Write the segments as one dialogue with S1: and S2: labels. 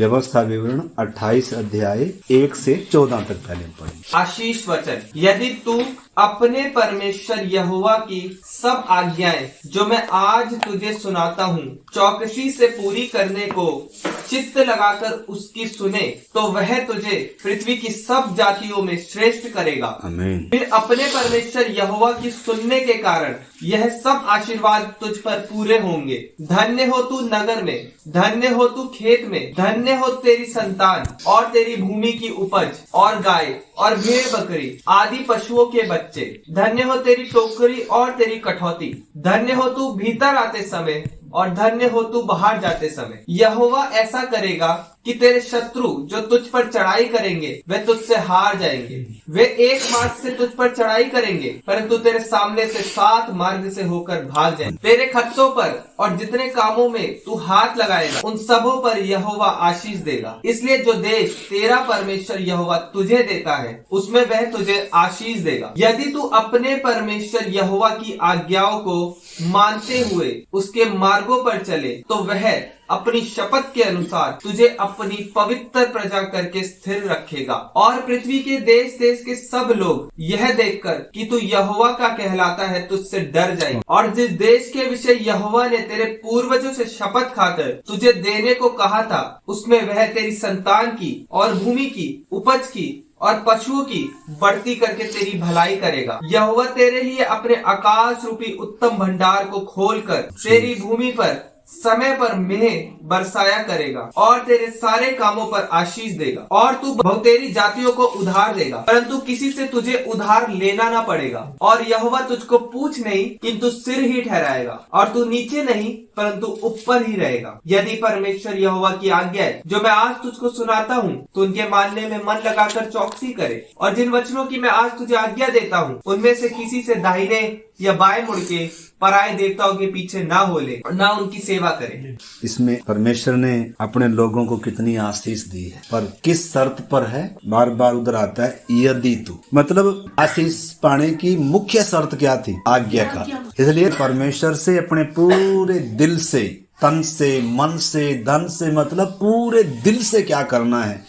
S1: व्यवस्था विवरण 28 अध्याय 1 से 14 तक पहले पढ़ेंगे।
S2: आशीष वचन, यदि तू अपने परमेश्वर यहोवा की सब आज्ञाएं जो मैं आज तुझे सुनाता हूँ चौकसी से पूरी करने को चित्त लगाकर उसकी सुने तो वह तुझे पृथ्वी की सब जातियों में श्रेष्ठ करेगा।
S1: आमीन।
S2: फिर अपने परमेश्वर यहोवा की सुनने के कारण यह सब आशीर्वाद तुझ पर पूरे होंगे। धन्य हो तू नगर में, धन्य हो तू खेत में, धन्य हो तेरी संतान और तेरी भूमि की उपज और गाय और भेड़ बकरी आदि पशुओं के बच्चे। धन्य हो तेरी टोकरी और तेरी कठौती। धन्य हो तू भीतर आते समय और धन्य हो तू बाहर जाते समय। यहोवा ऐसा करेगा कि तेरे शत्रु जो तुझ पर चढ़ाई करेंगे वे तुझसे हार जाएंगे। वे एक मार्ग से तुझ पर चढ़ाई करेंगे परंतु तेरे सामने से 7 मार्ग से होकर भाग जाएंगे। तेरे खत्तों पर और जितने कामों में तू हाथ लगाएगा उन सबों पर यहोवा आशीष देगा। इसलिए जो देश तेरा परमेश्वर यहोवा तुझे देता है उसमें वह तुझे आशीष देगा। यदि तू अपने परमेश्वर यहोवा की आज्ञाओं को मानते हुए उसके मार्गों पर चले तो वह अपनी शपथ के अनुसार तुझे अपनी पवित्र प्रजा करके स्थिर रखेगा। और पृथ्वी के देश देश के सब लोग यह देखकर कि तू यहोवा का कहलाता है तुझसे डर जाएंगे। और जिस देश के विषय यहोवा ने तेरे पूर्वजों से शपथ खाकर तुझे देने को कहा था उसमें वह तेरी संतान की और भूमि की उपज की और पशुओं की बढ़ती करके तेरी भलाई करेगा। यहोवा तेरे लिए अपने आकाश रूपी उत्तम भंडार को खोलकर तेरी भूमि पर समय पर मेह बरसाया करेगा और तेरे सारे कामों पर आशीष देगा। और तू बहुतेरी जातियों को उधार देगा परंतु किसी से तुझे उधार लेना ना पड़ेगा। और यहोवा तुझको पूछ नहीं किंतु सिर ही ठहराएगा और तू नीचे नहीं परंतु ऊपर ही रहेगा। यदि परमेश्वर यहोवा की आज्ञा है जो मैं आज तुझको सुनाता हूँ तो उनके मानने में मन लगाकर चौकसी करे। और जिन वचनों की मैं आज तुझे आज्ञा देता हूँ उनमें से किसी से दाहिने या बाएं मुड़ के पराये देवताओं के पीछे ना हो ले और ना उनकी सेवा करे।
S1: इसमें परमेश्वर ने अपने लोगों को कितनी आशीष दी है, पर किस शर्त पर है? बार बार उधर आता है यदि तू, मतलब आशीष पाने की मुख्य शर्त क्या थी? आज्ञा का। इसलिए परमेश्वर से अपने पूरे दिल से, तन से, मन से, धन से, मतलब पूरे दिल से क्या करना है?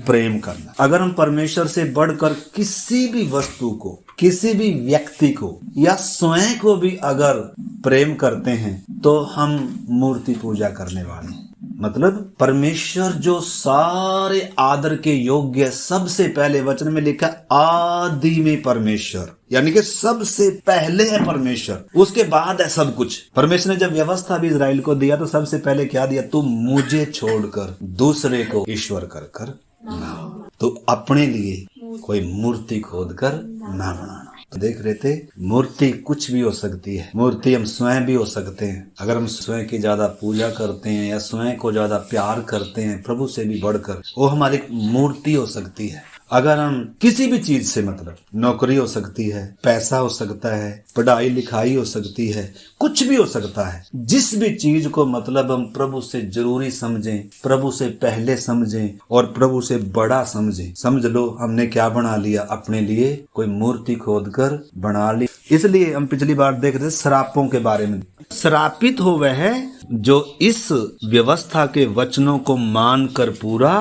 S1: प्रेम करना। अगर हम परमेश्वर से बढ़कर किसी भी वस्तु को, किसी भी व्यक्ति को या स्वयं को भी अगर प्रेम करते हैं तो हम मूर्ति पूजा करने वाले। मतलब परमेश्वर जो सारे आदर के योग्य, सबसे पहले वचन में लिखा आदि में परमेश्वर, यानी कि सबसे पहले है परमेश्वर, उसके बाद है सब कुछ। परमेश्वर ने जब व्यवस्था भी इजराइल को दिया तो सबसे पहले क्या दिया? तुम मुझे छोड़कर दूसरे को ईश्वर कर कर ना, तो अपने लिए कोई मूर्ति खोद कर ना बनाना। तो देख रहे थे, मूर्ति कुछ भी हो सकती है। मूर्ति हम स्वयं भी हो सकते हैं। अगर हम स्वयं की ज्यादा पूजा करते हैं या स्वयं को ज्यादा प्यार करते हैं प्रभु से भी बढ़कर, वो हमारी मूर्ति हो सकती है। अगर हम किसी भी चीज से, मतलब नौकरी हो सकती है, पैसा हो सकता है, पढ़ाई लिखाई हो सकती है, कुछ भी हो सकता है। जिस भी चीज को मतलब हम प्रभु से जरूरी समझें, प्रभु से पहले समझें और प्रभु से बड़ा समझें, समझ लो हमने क्या बना लिया? अपने लिए कोई मूर्ति खोदकर बना ली। इसलिए हम पिछली बार देख रहे थे श्रापों के बारे में। श्रापित हो वह जो इस व्यवस्था के वचनों को मानकर पूरा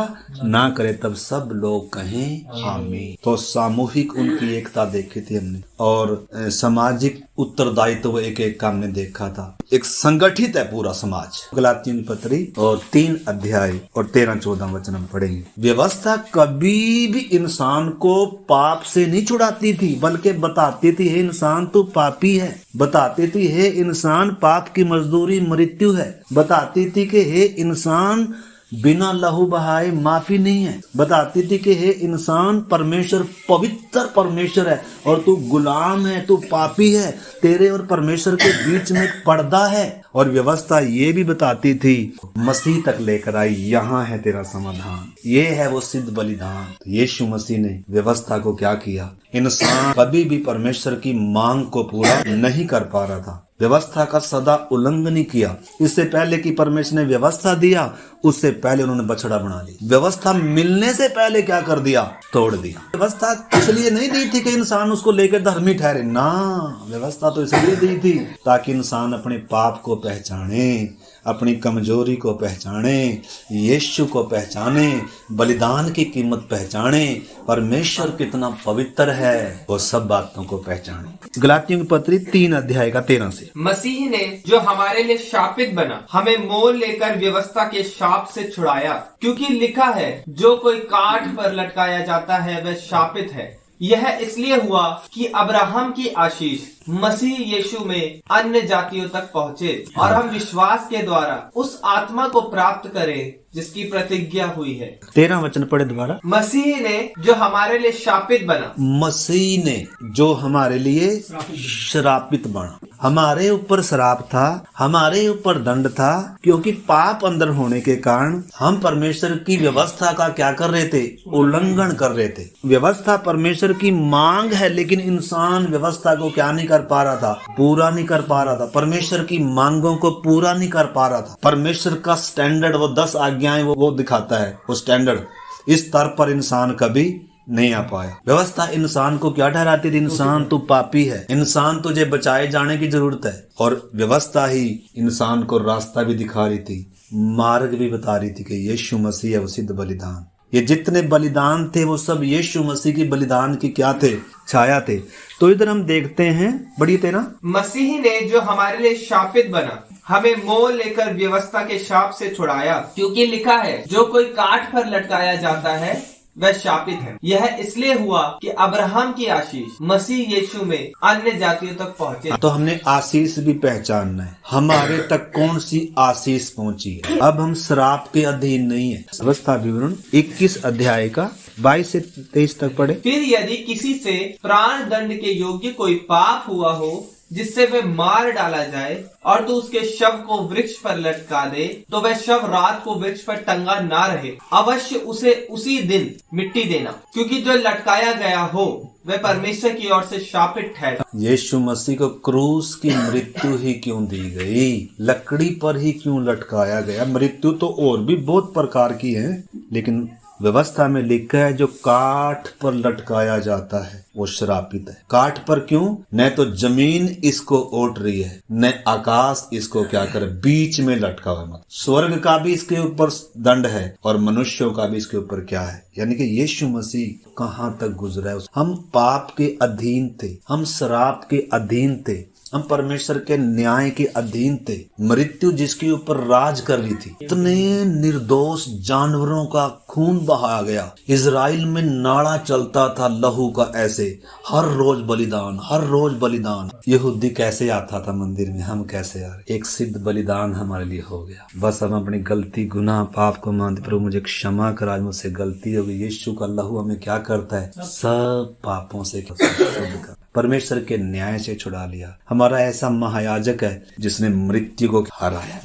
S1: ना करे, तब सब लोग कहें आमीन। तो सामूहिक उनकी एकता देखी थी हमने और सामाजिक उत्तरदायित्व एक एक का हमने देखा था। एक संगठित है पूरा समाज। गलातियों की पत्री और 3 अध्याय और 13-14 वचन हम पढ़ेंगे। व्यवस्था कभी भी इंसान को पाप से नहीं छुड़ाती थी, बल्कि बताती थी हे इंसान तू पापी है, बताती थी हे इंसान पाप की मजदूरी मृत्यु है, बताती थी कि हे इंसान बिना लहू बहाए माफी नहीं है, बताती थी कि हे इंसान परमेश्वर पवित्र परमेश्वर है और तू गुलाम है, तू पापी है, तेरे और परमेश्वर के बीच में पर्दा है। और व्यवस्था ये भी बताती थी, मसीह तक लेकर आई, यहाँ है तेरा समाधान, ये है वो सिद्ध बलिदान। यीशु मसीह ने व्यवस्था को क्या किया? इंसान कभी भी परमेश्वर की मांग को पूरा नहीं कर पा रहा था। व्यवस्था का सदा उल्लंघन ही किया। इससे पहले कि परमेश्वर ने व्यवस्था दिया, उससे पहले उन्होंने बछड़ा बना लिया। व्यवस्था मिलने से पहले क्या कर दिया? तोड़ दिया। व्यवस्था इसलिए नहीं दी थी कि इंसान उसको लेकर धर्मी ठहरे, ना, व्यवस्था तो इसलिए दी थी ताकि इंसान अपने पाप को पहचाने, अपनी कमजोरी को पहचाने, यीशु को पहचाने, बलिदान की कीमत पहचाने, परमेश्वर कितना पवित्र है, वो सब बातों को पहचाने। गलातियों की पत्री 3 अध्याय का 13 से।
S2: मसीह ने जो हमारे लिए शापित बना, हमें मोल लेकर व्यवस्था के शाप से छुड़ाया, क्योंकि लिखा है, जो कोई काठ पर लटकाया जाता है वह शापित है। यह इसलिए हुआ कि अब्राहम की आशीष मसीह यीशु में अन्य जातियों तक पहुँचे और हम विश्वास के द्वारा उस आत्मा को प्राप्त करें जिसकी प्रतिज्ञा हुई है।
S1: 13 वचन पढ़े दोबारा।
S2: मसीह ने जो हमारे लिए शापित बना,
S1: मसीह ने जो हमारे लिए श्रापित बना। हमारे ऊपर श्राप था, हमारे ऊपर दंड था, क्योंकि पाप अंदर होने के कारण हम परमेश्वर की व्यवस्था का क्या कर रहे थे? उल्लंघन कर रहे थे। व्यवस्था परमेश्वर की मांग है, लेकिन इंसान व्यवस्था को क्या नहीं कर पा रहा था? पूरा नहीं कर पा रहा था। परमेश्वर की मांगों को पूरा नहीं कर पा रहा था। परमेश्वर का स्टैंडर्ड, वो 10 आज्ञाएं वो दिखाता है, वो स्टैंडर्ड, इस स्तर पर इंसान कभी नहीं आ पाया। व्यवस्था इंसान को क्या ठहराती थी? इंसान तू पापी है, इंसान तुझे बचाए जाने की जरूरत है। और व्यवस्था ही इंसान को रास्ता भी दिखा रही थी, मार्ग भी बता रही थी कि यीशु मसीह है वो सिद्ध बलिदान। ये जितने बलिदान थे वो सब यीशु मसीह की बलिदान की क्या थे? छाया थे। तो इधर हम देखते हैं, बढ़िए 13।
S2: मसीह ने जो हमारे लिए शापित बना, हमें मोल लेकर व्यवस्था के शाप से छुड़ाया, क्योंकि लिखा है, जो कोई काठ पर लटकाया जाता है वह शापित है। यह इसलिए हुआ कि अब्राहम की आशीष मसीह यीशु में अन्य जातियों तक पहुँचे।
S1: तो हमने आशीष भी पहचानना है, हमारे तक कौन सी आशीष पहुंची है। अब हम श्राप के अधीन नहीं है। व्यवस्था विवरण 21 अध्याय का 22 से 23 तक पढ़े।
S2: फिर यदि किसी से प्राण दंड के योग्य कोई पाप हुआ हो जिससे वह मार डाला जाए और तू उसके शव को वृक्ष पर लटका दे, तो वह शव रात को वृक्ष पर टंगा ना रहे, अवश्य उसे उसी दिन मिट्टी देना, क्योंकि जो लटकाया गया हो वह परमेश्वर की ओर से शापित ठहरा।
S1: यीशु मसीह को क्रूस की मृत्यु ही क्यों दी गई? लकड़ी पर ही क्यों लटकाया गया? मृत्यु तो और भी बहुत प्रकार की है, लेकिन व्यवस्था में लिखा है जो काठ पर लटकाया जाता है वो श्रापित है। काठ पर क्यों? न तो जमीन इसको ओट रही है, न आकाश इसको क्या करे, बीच में लटका हुआ। मत स्वर्ग का भी इसके ऊपर दंड है और मनुष्यों का भी इसके ऊपर क्या है, यानी कि यीशु मसीह कहाँ तक गुजरा है। हम पाप के अधीन थे, हम श्राप के अधीन थे, हम परमेश्वर के न्याय के अधीन थे। मृत्यु जिसके ऊपर राज कर रही थी, इतने निर्दोष जानवरों का खून बहाया गया। इजराइल में नाड़ा चलता था लहू का, ऐसे हर रोज बलिदान, हर रोज बलिदान। यहूदी कैसे आता था मंदिर में, हम कैसे आ रहे। एक सिद्ध बलिदान हमारे लिए हो गया। बस हम अपनी गलती, गुनाह, पाप को मानते, प्रभु मुझे क्षमा कर, आज मुझसे गलती हो गई। यीशु का लहू हमें क्या करता है? सब पापों से शुद्ध कर, परमेश्वर के न्याय से छुड़ा लिया। हमारा ऐसा महायाजक है जिसने मृत्यु को हराया।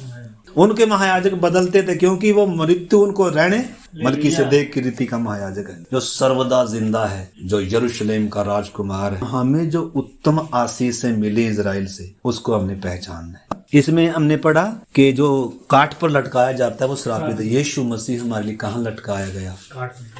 S1: उनके महायाजक बदलते थे क्योंकि वो मृत्यु उनको रहने मलकीसेदेक की रीति का महायाजक है, जो सर्वदा जिंदा है, जो यरूशलेम का राजकुमार है। हमें जो उत्तम आशीष से मिली इजराइल से, उसको हमने पहचानना है। इसमें हमने पढ़ा कि जो काठ पर लटकाया जाता है वो श्रापित है। यीशु मसीह हमारे लिए कहाँ लटकाया गया?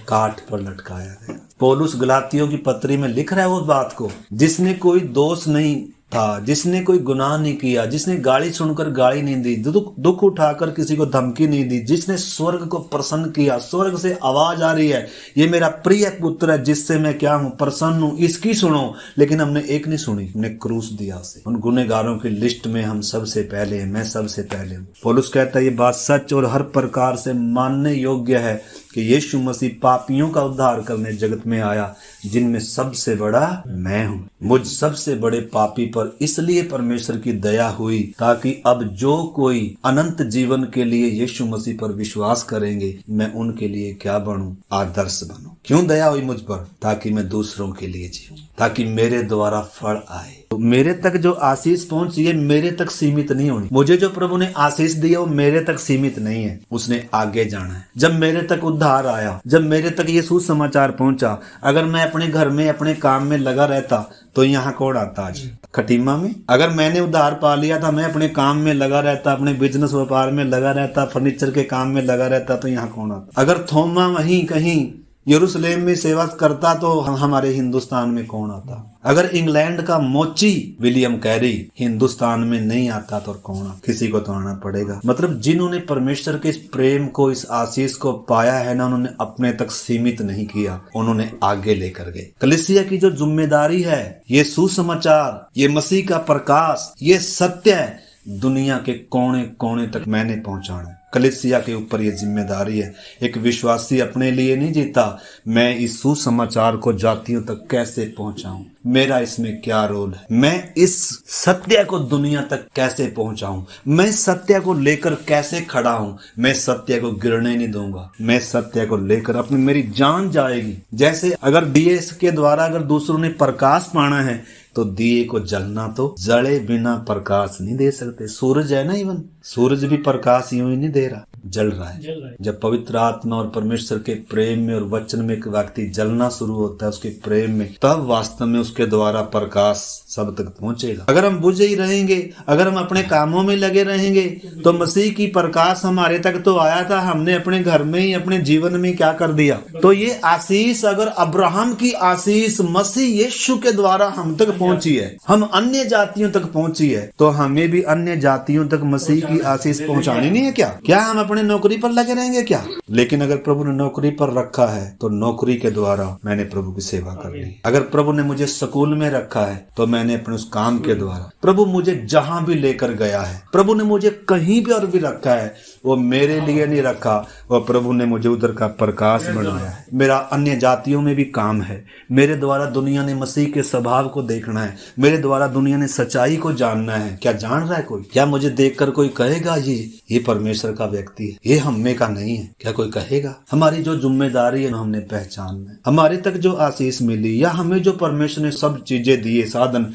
S1: काठ पर लटकाया गया। पौलुस गलातियों की पत्री में लिख रहा है उस बात को, जिसने कोई दोष नहीं था, जिसने कोई गुनाह नहीं किया, जिसने गाली सुनकर गाली नहीं दी, दुख उठाकर किसी को धमकी नहीं दी, जिसने स्वर्ग को प्रसन्न किया। स्वर्ग से आवाज आ रही है, ये मेरा प्रिय पुत्र है जिससे मैं क्या हूँ, प्रसन्न हूँ, इसकी सुनो। लेकिन हमने एक नहीं सुनी, हमने क्रूस दिया से। उन गुनहगारों की लिस्ट में हम सबसे पहले हैं, मैं सबसे पहले हूँ। पौलुस कहता है ये बात सच और हर प्रकार से मानने योग्य है कि यीशु मसीह पापियों का उद्धार करने जगत में आया, जिनमें सबसे बड़ा मैं हूँ। मुझ सबसे बड़े पापी पर इसलिए परमेश्वर की दया हुई ताकि अब जो कोई अनंत जीवन के लिए यीशु मसीह पर विश्वास करेंगे, मैं उनके लिए क्या बनूं? आदर्श बनूं। क्यों दया हुई मुझ पर? ताकि मैं दूसरों के लिए जीऊं, ताकि मेरे द्वारा फल आए। तो मेरे तक जो आशीष पहुंची है मेरे तक सीमित नहीं होनी। मुझे जो प्रभु ने आशीष दी है वो मेरे तक सीमित नहीं है, उसने आगे जाना है। जब मेरे तक उद्धार आया, जब मेरे तक ये सुसमाचार पहुंचा, अगर मैं अपने घर में अपने काम में लगा रहता तो यहाँ कौन आता आज खटीमा में? अगर मैंने उद्धार पा लिया था, मैं अपने काम में लगा रहता, अपने बिजनेस व्यापार में लगा रहता, फर्नीचर के काम में लगा रहता, तो यहाँ कौन आता? अगर थोमा वहीं कहीं यरूशलेम में सेवा करता तो हमारे हिंदुस्तान में कौन आता? अगर इंग्लैंड का मोची विलियम कैरी हिंदुस्तान में नहीं आता तो कौन आता? किसी को तो आना पड़ेगा। मतलब जिन्होंने परमेश्वर के इस प्रेम को, इस आशीष को पाया है ना, उन्होंने अपने तक सीमित नहीं किया, उन्होंने आगे लेकर गए। कलीसिया की जो जिम्मेदारी है, ये सुसमाचार, ये मसीह का प्रकाश, ये सत्य है, दुनिया के कोने कोने तक मैंने पहुंचाना है। कलीसिया के ऊपर ये जिम्मेदारी है। एक विश्वासी अपने लिए नहीं जीता, मैं इस सुसमाचार को जातियों तक कैसे पहुंचाऊं, मेरा इसमें क्या रोल है, मैं इस सत्य को दुनिया तक कैसे पहुंचाऊं, मैं सत्य को लेकर कैसे खड़ा हूं, मैं सत्य को गिरने नहीं दूंगा, मैं सत्य को लेकर अपनी मेरी जान जाएगी। जैसे अगर दिए के द्वारा अगर दूसरों ने प्रकाश पाना है तो दिए को जलना, तो जले बिना प्रकाश नहीं दे सकते। सूरज है ना, इवन सूरज भी प्रकाश यूं ही नहीं दे रहा, जल रहा है। जब पवित्र आत्मा और परमेश्वर के प्रेम में और वचन में एक व्यक्ति जलना शुरू होता है, उसके प्रेम में, तब वास्तव में उसके द्वारा प्रकाश सब तक पहुंचेगा। अगर हम बुझे ही रहेंगे, अगर हम अपने कामों में लगे रहेंगे, तो मसीह की प्रकाश हमारे तक तो आया था, हमने अपने घर में ही, अपने जीवन में क्या कर दिया? तो ये आशीष, अगर अब्राहम की आशीष मसीह यीशु के द्वारा हम तक पहुंची है, हम अन्य जातियों तक पहुंची है, तो हमें भी अन्य जातियों तक मसीह की आशीष पहुंचानी नहीं है क्या? क्या हम अपने नौकरी पर लगे रहेंगे क्या? लेकिन अगर प्रभु ने नौकरी पर रखा है तो नौकरी के द्वारा मैंने प्रभु की सेवा करनी। अगर प्रभु ने मुझे स्कूल में रखा है तो मैंने अपने उस काम के द्वारा, प्रभु मुझे जहां भी लेकर गया है, प्रभु ने मुझे कहीं भी और भी रखा है, वो मेरे लिए नहीं रखा, वो प्रभु ने मुझे उधर का प्रकाश बनाया है। मेरा अन्य जातियों में भी काम है, मेरे द्वारा दुनिया ने मसीह के स्वभाव को देखना है, मेरे द्वारा दुनिया ने सच्चाई को जानना है। क्या जान रहा है कोई? क्या मुझे देखकर कोई कहेगा ये परमेश्वर का व्यक्ति है, ये हम में का नहीं है? क्या कोई कहेगा? हमारी जो जिम्मेदारी है हमने पहचानना है। हमारे तक जो आशीष मिली, या हमें जो परमेश्वर ने सब चीजें दी, साधन,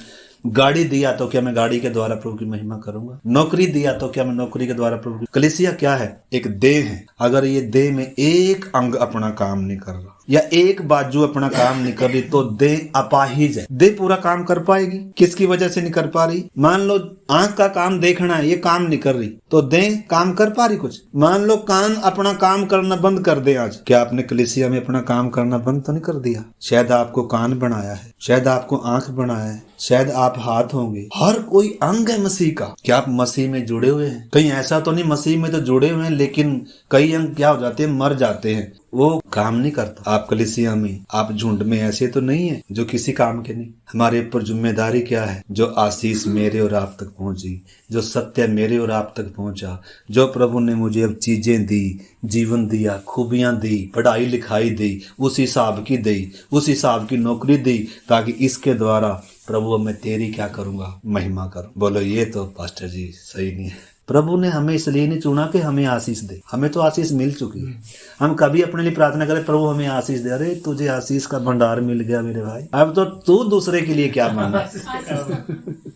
S1: गाड़ी दिया तो क्या मैं गाड़ी के द्वारा प्रभु की महिमा करूंगा? नौकरी दिया तो क्या मैं नौकरी के द्वारा प्रभु की? कलीसिया क्या है? एक देह है। अगर ये देह में एक अंग अपना काम नहीं कर रहा, या एक बाजू अपना काम नहीं कर रही, तो देह अपाहिज है। देह पूरा काम कर पाएगी? किसकी वजह से नहीं कर पा रही? मान लो आंख का काम देखना है, ये काम नहीं कर रही, तो देह काम कर पा रही कुछ? मान लो कान अपना काम करना बंद कर दे आज, क्या आपने कलीसिया में अपना काम करना बंद तो नहीं कर दिया? शायद आपको कान बनाया है, शायद आपको आंख बनाया है, शायद आप हाथ होंगे, हर कोई अंग है मसीह का। क्या आप मसीह में जुड़े हुए हैं? कहीं ऐसा तो नहीं मसीह में तो जुड़े हुए हैं, लेकिन कई अंग क्या हो जाते हैं, मर जाते हैं, वो काम नहीं करता। आप कलीसिया में, आप झुंड में ऐसे तो नहीं है जो किसी काम के नहीं। हमारे ऊपर जिम्मेदारी क्या है? जो आशीष मेरे और आप तक पहुंची, जो सत्य मेरे और आप तक पहुंचा, जो प्रभु ने मुझे अब चीजें दी, जीवन दिया, खूबियां दी, पढ़ाई लिखाई दी, उस हिसाब की दी, उस हिसाब की नौकरी दी, ताकि इसके द्वारा प्रभु मैं तेरी क्या करूंगा? महिमा करूं। बोलो ये तो पास्टर जी सही नहीं है। प्रभु ने हमें इसलिए नहीं चुना कि हमें आशीष दे, हमें तो आशीष मिल चुकी है। हम कभी अपने लिए प्रार्थना करें प्रभु हमें आशीष दे, अरे तुझे आशीष का भंडार मिल गया मेरे भाई, अब तो तू दूसरे के लिए क्या मांगा?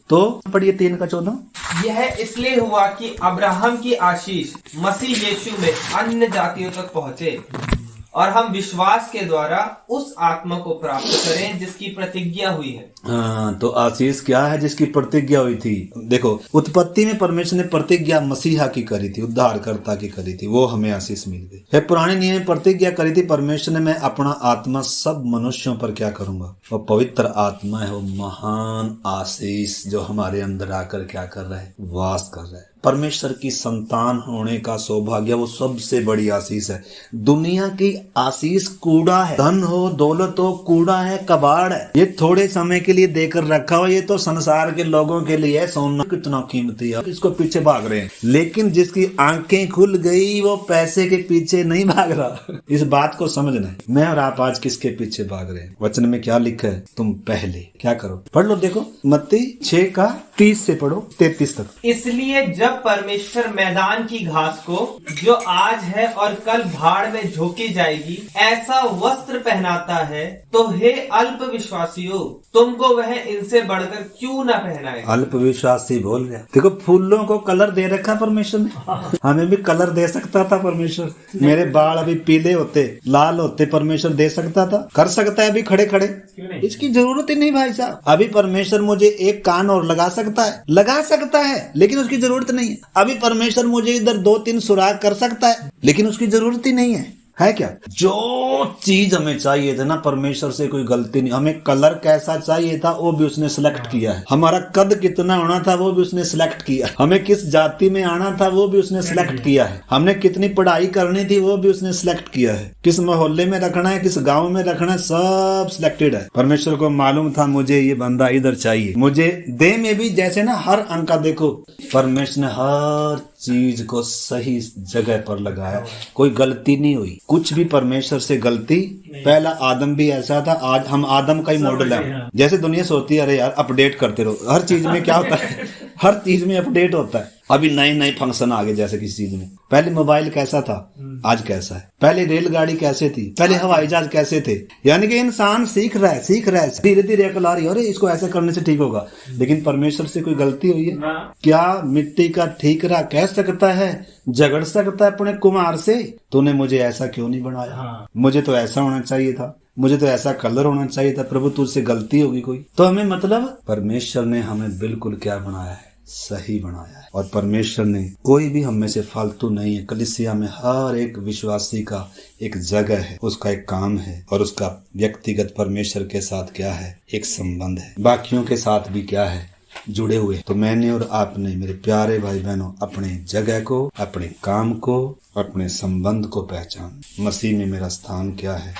S1: तो पढ़िए 3:14।
S2: यह इसलिए हुआ कि अब्राहम की आशीष मसीह यीशु में अन्य जातियों तक पहुँचे, और हम विश्वास के द्वारा उस आत्मा को प्राप्त करें जिसकी प्रतिज्ञा हुई है।
S1: तो आशीष क्या है? जिसकी प्रतिज्ञा हुई थी। देखो, उत्पत्ति में परमेश्वर ने प्रतिज्ञा मसीहा की करी थी, उद्धारकर्ता की करी थी, वो हमें आशीष मिल गई है। पुराने नियम में प्रतिज्ञा करी थी परमेश्वर ने, मैं अपना आत्मा सब मनुष्यों पर क्या करूंगा? वो पवित्र आत्मा है, वो महान आशीष जो हमारे अंदर आकर क्या कर रहा है? वास कर रहा है। परमेश्वर की संतान होने का सौभाग्य वो सबसे बड़ी आशीष है। दुनिया की आशीष कूड़ा है, धन हो, दौलत हो, कूड़ा है, कबाड़ है, ये थोड़े समय के लिए देकर रखा हो, ये तो संसार के लोगों के लिए है। सोना कितना कीमती है, इसको पीछे भाग रहे हैं। लेकिन जिसकी आंखें खुल गई वो पैसे के पीछे नहीं भाग रहा। इस बात को समझना है। मैं और आप आज किसके पीछे भाग रहे हैं? वचन में क्या लिखा है? तुम पहले क्या करो? पढ़ लो, देखो मत्ती 6:30 से पढ़ो 33 तक।
S2: इसलिए जब परमेश्वर मैदान की घास को, जो आज है और कल भाड़ में झोंकी जाएगी, ऐसा वस्त्र पहनाता है, तो हे अल्प विश्वासियों, तुमको वह इनसे बढ़कर क्यों न पहनाए।
S1: अल्प विश्वासी बोल गया। देखो फूलों को कलर दे रखा परमेश्वर ने, हमें भी कलर दे सकता था परमेश्वर। मेरे बाल अभी पीले होते, लाल होते, परमेश्वर दे सकता था, कर सकता है अभी खड़े खड़े। इसकी जरूरत ही नहीं भाई साहब। अभी परमेश्वर मुझे एक कान और लगा सकता है, लेकिन उसकी जरूरत नहीं है। अभी परमेश्वर मुझे इधर 2-3 सुराख कर सकता है, लेकिन उसकी जरूरत ही नहीं है क्या? जो चीज हमें चाहिए था ना, परमेश्वर से कोई गलती नहीं। हमें कलर कैसा चाहिए था वो भी उसने सिलेक्ट किया है। हमारा कद कितना होना था वो भी उसने सिलेक्ट किया है। हमें किस जाति में आना था वो भी उसने सिलेक्ट किया है। हमने कितनी पढ़ाई करनी थी वो भी उसने सिलेक्ट किया है। किस मोहल्ले में रखना है, किस गाँव में रखना है, सब सिलेक्टेड है। परमेश्वर को मालूम था मुझे ये बंदा इधर चाहिए। मुझे देह में भी जैसे ना हर अंग का देखो, परमेश्वर ने हर चीज को सही जगह पर लगाया, कोई गलती नहीं हुई। कुछ भी परमेश्वर से गलती, पहला आदम भी ऐसा था, आज हम आदम का ही मॉडल है। जैसे दुनिया सोचती है अरे यार अपडेट करते रहो, हर चीज में क्या होता है हर चीज में अपडेट होता है। अभी नए फंक्शन आ गए, जैसे किसी चीज में। पहले मोबाइल कैसा था, आज कैसा है। पहले रेलगाड़ी कैसे थी, पहले हवाई जहाज कैसे थे। यानी कि इंसान सीख रहा है, धीरे धीरे अकल आ रही है, अरे इसको ऐसे करने से ठीक होगा। लेकिन परमेश्वर से कोई गलती हुई है क्या? मिट्टी का ठीकरा कह सकता है, झगड़ सकता है अपने कुम्हार से, तूने मुझे ऐसा क्यों नहीं बनाया, मुझे तो ऐसा होना चाहिए था, मुझे तो ऐसा कलर होना चाहिए था, प्रभु तुझसे गलती होगी कोई। तो हमें मतलब परमेश्वर ने हमें बिल्कुल क्या बनाया है, सही बनाया है। और परमेश्वर ने कोई भी हम में से फालतू नहीं है। कलीसिया में हर एक विश्वासी का एक जगह है, उसका एक काम है, और उसका व्यक्तिगत परमेश्वर के साथ क्या है, एक संबंध है। बाकियों के साथ भी क्या है, जुड़े हुए। तो मैंने और आपने मेरे प्यारे भाई बहनों अपने जगह को, अपने काम को, अपने संबंध को पहचान। मसीह में मेरा स्थान क्या है,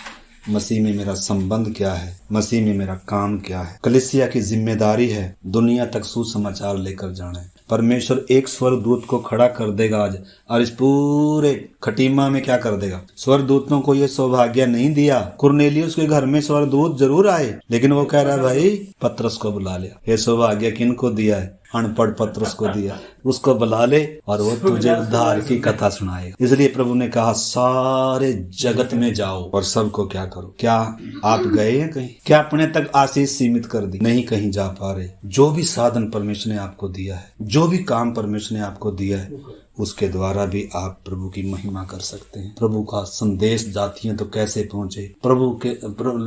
S1: मसीह में मेरा संबंध क्या है, मसीह में मेरा काम क्या है। कलीसिया की जिम्मेदारी है दुनिया तक सुसमाचार लेकर जाना है। परमेश्वर एक स्वर्गदूत को खड़ा कर देगा आज, और इस पूरे खटीमा में क्या कर देगा। स्वर्गदूतों को ये सौभाग्य नहीं दिया। कुरनेलियुस के घर में स्वर्गदूत जरूर आए, लेकिन वो कह रहा है भाई पतरस को बुला लिया। ये सौभाग्य किन को दिया है? अनपढ़ पतरस को दिया। उसको बुला ले और वो तुझे उद्धार की कथा सुनाएगा। इसलिए प्रभु ने कहा सारे जगत में जाओ और सबको क्या करो। क्या आप गए हैं कहीं? क्या अपने तक आशीष सीमित कर दी? नहीं, कहीं जा पा रहे। जो भी साधन परमेश्वर ने आपको दिया है, जो भी काम परमेश्वर ने आपको दिया है, उसके द्वारा भी आप प्रभु की महिमा कर सकते हैं। प्रभु का संदेश जातियों तो कैसे पहुंचे, प्रभु के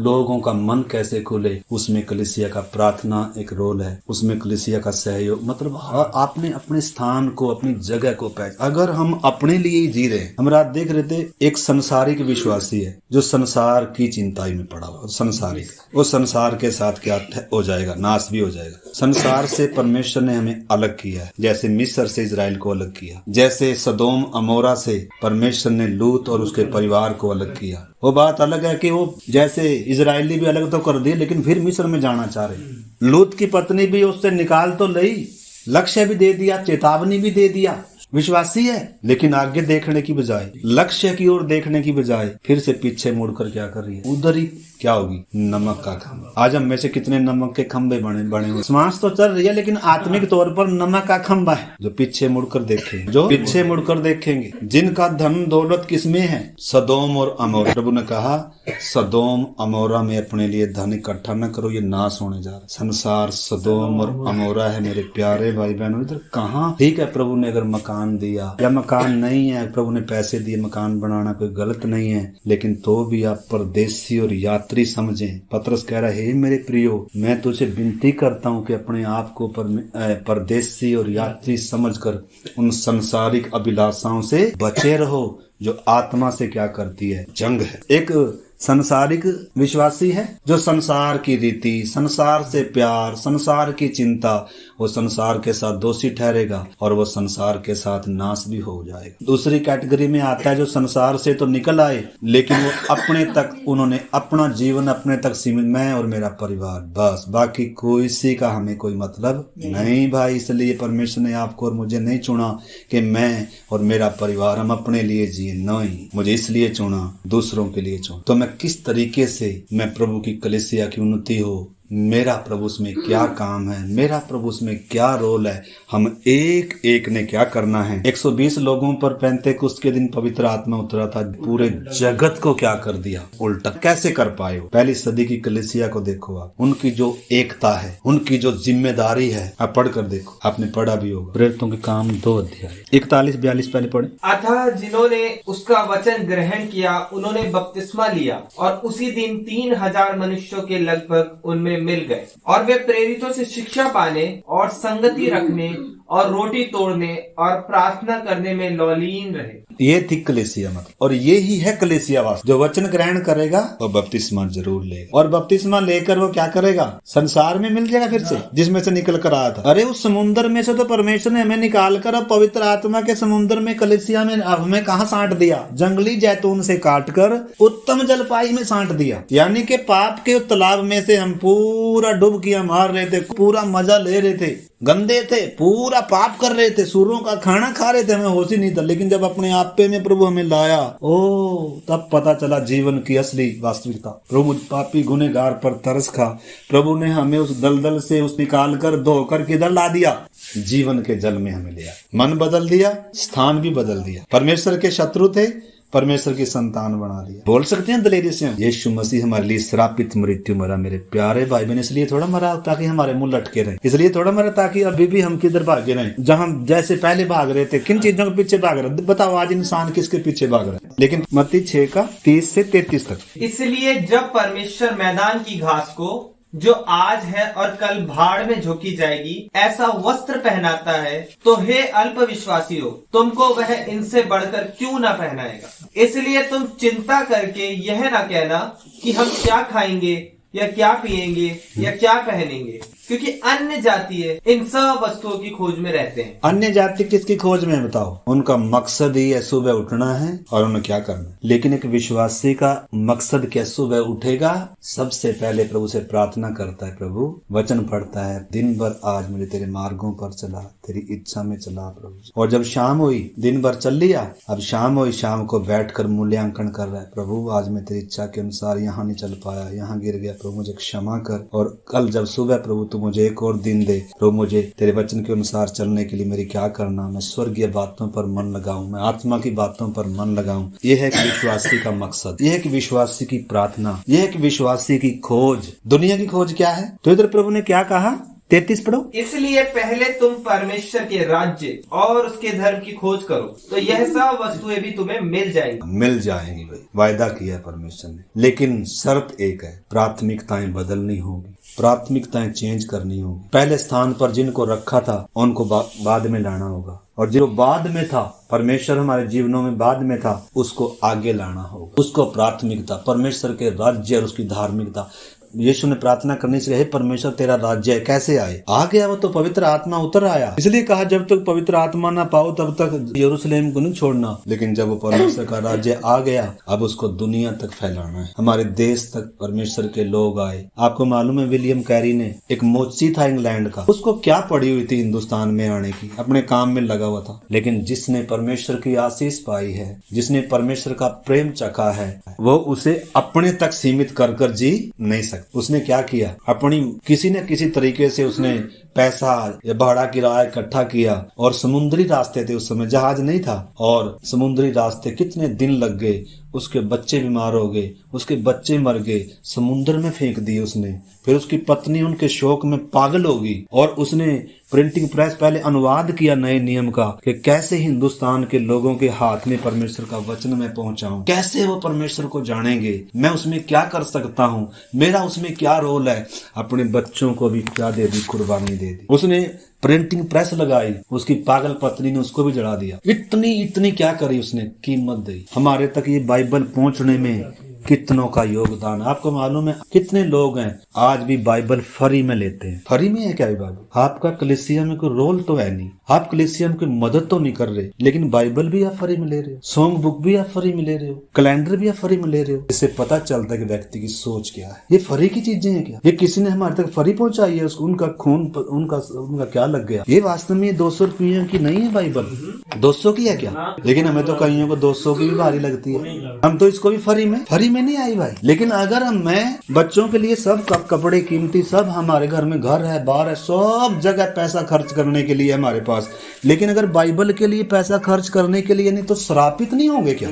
S1: लोगों का मन कैसे खुले, उसमें कलीसिया का प्रार्थना एक रोल है, उसमें कलीसिया का सहयोग। मतलब आपने अपने स्थान को, अपनी जगह को पहचान। अगर हम अपने लिए ही जी रहे हैं, हम रात देख रहे थे, एक संसारिक विश्वासी है जो संसार की चिंताई में पड़ा हुआ। संसारिक, वो संसार के साथ क्या हो जाएगा, नाश भी हो जाएगा। संसार से परमेश्वर ने हमें अलग किया है, जैसे मिस्र से इजराइल को अलग किया, जैसे सदोम अमोरा से परमेश्वर ने लूत और उसके परिवार को अलग किया। वो बात अलग है कि वो जैसे इजरायली भी अलग तो कर दिए, लेकिन फिर मिस्र में जाना चाह रहे। लूत की पत्नी भी उससे निकाल तो ली, लक्ष्य भी दे दिया, चेतावनी भी दे दिया, विश्वासी है, लेकिन आगे देखने की बजाय, लक्ष्य की ओर देखने की बजाय फिर से पीछे मुड़कर क्या कर रही है, उधर ही क्या होगी, नमक का खंभा। आज हम में से कितने नमक के खंभे बने हुए। श्वास तो चल रही है, लेकिन आत्मिक तौर पर नमक का खंभा है जो पीछे मुड़कर देखेंगे, जो पीछे मुड़कर देखेंगे। जिनका धन दौलत किसमें है, सदोम और अमोरा। प्रभु ने कहा सदोम अमोरा में अपने लिए धन इकट्ठा न करो, ये नाश होने जा रहा है। संसार सदोम और अमोरा है मेरे प्यारे भाई बहनों। इधर कहाँ, ठीक है प्रभु ने अगर मकान दिया या मकान नहीं है, प्रभु ने पैसे दिए मकान बनाना, कोई गलत नहीं है, लेकिन तो भी आप परदेसी और यात्री समझें। पतरस कह रहा है, हे मेरे प्रियो, मैं तुझे विनती करता हूँ कि अपने आप को परदेसी और यात्री समझकर उन संसारिक अभिलाषाओं से बचे रहो जो आत्मा से क्या करती है, जंग है। एक संसारिक विश्वासी है जो संसार की रीति, संसार से प्यार, संसार की चिंता, वो संसार के साथ दोषी ठहरेगा और वो संसार के साथ नाश भी हो जाएगा। दूसरी कैटेगरी में आता है जो संसार से तो निकल आए, लेकिन वो अपने तक, उन्होंने अपना जीवन अपने तक सीमित, मैं और मेरा परिवार, बस, बाकी कोई सी का हमें कोई मतलब नहीं भाई। इसलिए परमेश्वर ने आपको और मुझे नहीं चुना कि मैं और मेरा परिवार हम अपने लिए जिए, नहीं, मुझे इसलिए चुना, दूसरों के लिए चुना। तो मैं किस तरीके से मैं प्रभु की कलीसिया की उन्नति हो, मेरा प्रभु उसमें क्या काम है, मेरा प्रभु उसमें क्या रोल है, हम एक एक ने क्या करना है। 120 लोगों पर पेंतेकुस्त के दिन पवित्र आत्मा उतरा था, पूरे जगत को क्या कर दिया उल्टा। कैसे कर पाए हो? पहली सदी की कलीसिया को देखो आप, उनकी जो एकता है, उनकी जो जिम्मेदारी है, आप पढ़ कर देखो, आपने पढ़ा भी होगा प्रेरितों के काम 2 अध्याय 41-42 पहले पढ़े।
S2: अतः जिन्होंने उसका वचन ग्रहण किया उन्होंने बपतिस्मा लिया और उसी दिन 3000 मनुष्यों के लगभग उनमें मिल गए और वे प्रेरितों से शिक्षा पाने और संगति रखने और रोटी तोड़ने और प्रार्थना करने में लौलीन रहे।
S1: ये थी कलीसिया मतलब, और ये ही है कलीसिया वास्तव। जो वचन ग्रहण करेगा वो बपतिस्मा जरूर लेगा, और बपतिस्मा लेकर वो क्या करेगा? संसार में मिल जाएगा फिर से, जिसमें से निकल कर आया था। अरे उस समुद्र में से तो परमेश्वर ने हमें निकाल कर अब पवित्र आत्मा के समुद्र में, कलीसिया में हमें कहाँ साँट दिया? जंगली जैतून से काट कर उत्तम जलपाई में साँट दिया। यानी कि पाप के तालाब में से हम पूरा डुबकियां मार रहे थे, पूरा मजा ले रहे थे, गंदे थे, पूरा पाप कर रहे थे, सूरों का खाना खा रहे थे, हमें होश ही नहीं था। लेकिन जब अपने आपे में प्रभु हमें लाया, ओ तब पता चला जीवन की असली वास्तविकता। प्रभु पापी गुनहगार पर तरस खा, प्रभु ने हमें उस दलदल से उस निकाल कर धोकर किधर ला दिया? जीवन के जल में हमें लिया, मन बदल दिया, स्थान भी बदल दिया। परमेश्वर के शत्रु थे, परमेश्वर की संतान बना दिया। बोल सकते हैं दलेरी से, यीशु मसीह हमारे लिए श्रापित मृत्यु मरा मेरे प्यारे भाई बहन। इसलिए थोड़ा मरा ताकि हमारे मुंह लटके रहे, इसलिए थोड़ा मरा ताकि अभी भी हम किधर भागे रहे, जहां जैसे पहले भाग रहे थे। किन चीजों के पीछे भाग रहे? बताओ आज इंसान किसके पीछे भाग रहा है? लेकिन मत्ती 6 का 30 से 33 तक।
S2: इसलिए जब परमेश्वर मैदान की घास को जो आज है और कल भाड़ में झोंकी जाएगी ऐसा वस्त्र पहनाता है, तो हे अल्प विश्वासियों, तुमको वह इनसे बढ़कर क्यों ना पहनाएगा। इसलिए तुम चिंता करके यह ना कहना कि हम क्या खाएंगे या क्या पिएंगे या क्या पहनेंगे, क्योंकि अन्य जातीय इन सब वस्तुओं की खोज में रहते हैं।
S1: अन्य जाति किसकी खोज में है बताओ? उनका मकसद ही है सुबह उठना है और उन्हें क्या करना है। लेकिन एक विश्वासी का मकसद क्या? सुबह उठेगा, सबसे पहले प्रभु से प्रार्थना करता है, प्रभु वचन पढ़ता है, दिन भर आज मुझे तेरे मार्गों पर चला, तेरी इच्छा में चला प्रभु। और जब शाम हुई, दिन भर चल लिया, अब शाम हुई, शाम को बैठकर मूल्यांकन कर रहा है, प्रभु आज मैं तेरी इच्छा के अनुसार यहाँ नहीं चल पाया, यहाँ गिर गया, प्रभु मुझे क्षमा कर। और कल जब सुबह प्रभु तू मुझे एक और दिन दे, प्रभु मुझे तेरे वचन के अनुसार चलने के लिए मेरी क्या करना, मैं स्वर्गीय बातों पर मन लगाऊं, मैं आत्मा की बातों पर मन लगाऊं। यह है कि विश्वासी का मकसद, यह है कि विश्वासी की प्रार्थना, यह है कि विश्वासी की खोज। दुनिया की खोज क्या है? तो इधर प्रभु ने क्या कहा? 33 पढ़ो।
S2: इसलिए पहले तुम परमेश्वर के राज्य और उसके धर्म की खोज करो, तो यह सब वस्तुएं भी तुम्हें मिल जाएंगी भाई, वायदा किया है परमेश्वर ने। लेकिन शर्त एक है, प्राथमिकताएं बदलनी होगी, प्राथमिकताएं चेंज करनी होगी। पहले स्थान पर जिनको रखा था उनको बाद में लाना होगा, और जो बाद में था, परमेश्वर हमारे जीवनों में बाद में था, उसको आगे लाना होगा। उसको प्राथमिकता, परमेश्वर के राज्य और उसकी धार्मिकता। यीशु ने प्रार्थना करने से कहे परमेश्वर तेरा राज्य है, कैसे आए? आ गया वो तो, पवित्र आत्मा उतर आया। इसलिए कहा जब तक पवित्र आत्मा ना पाओ तब तक यरूशलेम को नहीं छोड़ना। लेकिन जब वो परमेश्वर का राज्य आ गया, अब उसको दुनिया तक फैलाना है, हमारे देश तक परमेश्वर के लोग आए। आपको मालूम है विलियम कैरी ने, एक मोची था इंग्लैंड का, उसको क्या पड़ी हुई थी हिंदुस्तान में आने की, अपने काम में लगा हुआ था। लेकिन जिसने परमेश्वर की आशीष पाई है, जिसने परमेश्वर का प्रेम चखा है, वो उसे अपने तक सीमित कर जी नहीं सकता। उसने क्या किया? अपनी किसी न किसी तरीके से उसने पैसा या भाड़ा किराया इकट्ठा किया, और समुद्री रास्ते थे, उस समय जहाज नहीं था, और समुद्री रास्ते कितने दिन लग गए, उसके बच्चे बीमार हो गए, उसके बच्चे मर गए, समुद्र में फेंक दिए उसने। फिर उसकी पत्नी उनके शोक में पागल हो गई, और उसने प्रिंटिंग प्रेस पहले अनुवाद किया नए नियम का, कि कैसे हिंदुस्तान के लोगों के हाथ में परमेश्वर का वचन मैं पहुंचाऊं, कैसे वो परमेश्वर को जानेंगे, मैं उसमें क्या कर सकता हूं, मेरा उसमें क्या रोल है। अपने बच्चों को भी क्या दे दी? कुर्बानी दे दी। उसने प्रिंटिंग प्रेस लगाई, उसकी पागल पत्नी ने उसको भी जला दिया। इतनी क्या करी उसने? कीमत दी। हमारे तक ये बाइबल पहुंचने में कितनों का योगदान। आपको मालूम है कितने लोग हैं आज भी बाइबल फ्री में लेते हैं? फ्री में है क्या बाइबल? आपका कलीसिया में कोई रोल तो है नहीं, आप कलीसिया में कोई मदद तो नहीं कर रहे, लेकिन बाइबल भी आप फ्री में ले रहे हो, सॉन्ग बुक भी आप फ्री में ले रहे हो, कैलेंडर भी आप फ्री में ले रहे हो। इससे पता चलता है कि व्यक्ति की सोच क्या है। ये फ्री की चीजें हैं क्या? ये किसी ने हमारे तक फ्री पहुंचाई है? उनका खून उनका क्या लग गया? ये वास्तव में 200 रुपये की नहीं है बाइबल, 200 की है क्या? लेकिन हमें तो कईयों को 200 की भी भारी लगती है। हम तो इसको भी फ्री में
S1: में नहीं आई भाई। लेकिन अगर मैं बच्चों के लिए सब कपड़े कीमती, सब हमारे घर में, घर है बाहर है, सब जगह पैसा खर्च करने के लिए हमारे पास, लेकिन अगर बाइबल के लिए पैसा खर्च करने के लिए नहीं तो श्रापित नहीं होंगे क्या?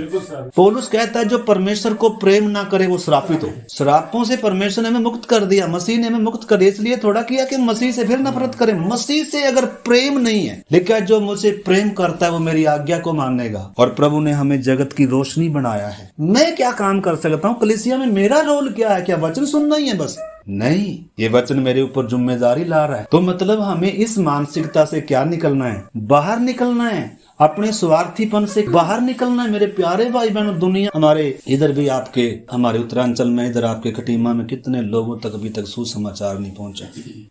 S1: पौलुस कहता है जो परमेश्वर को प्रेम ना करे वो श्रापित हो। श्रापों से परमेश्वर ने हमें मुक्त कर दिया, मसीह ने हमें मुक्त कर दिया, इसलिए थोड़ा किया कि मसीह से फिर नफरत करें। मसीह से अगर प्रेम नहीं है, लेकिन जो मुझसे प्रेम करता है वो मेरी आज्ञा को मानेगा। और प्रभु ने हमें जगत की रोशनी बनाया है। मैं क्या काम कर सकता हूँ कलीसिया में? मेरा रोल क्या है? क्या वचन सुनना ही है बस? नहीं, ये वचन मेरे ऊपर जिम्मेदारी ला रहा है। तो मतलब हमें इस मानसिकता से क्या निकलना है? बाहर निकलना है, अपने स्वार्थीपन से बाहर निकलना है। मेरे प्यारे भाई बहनों, दुनिया हमारे इधर भी, आपके हमारे उत्तरांचल में, इधर आपके खटीमा में कितने लोगों तक अभी तक सुसमाचार नहीं पहुंचा।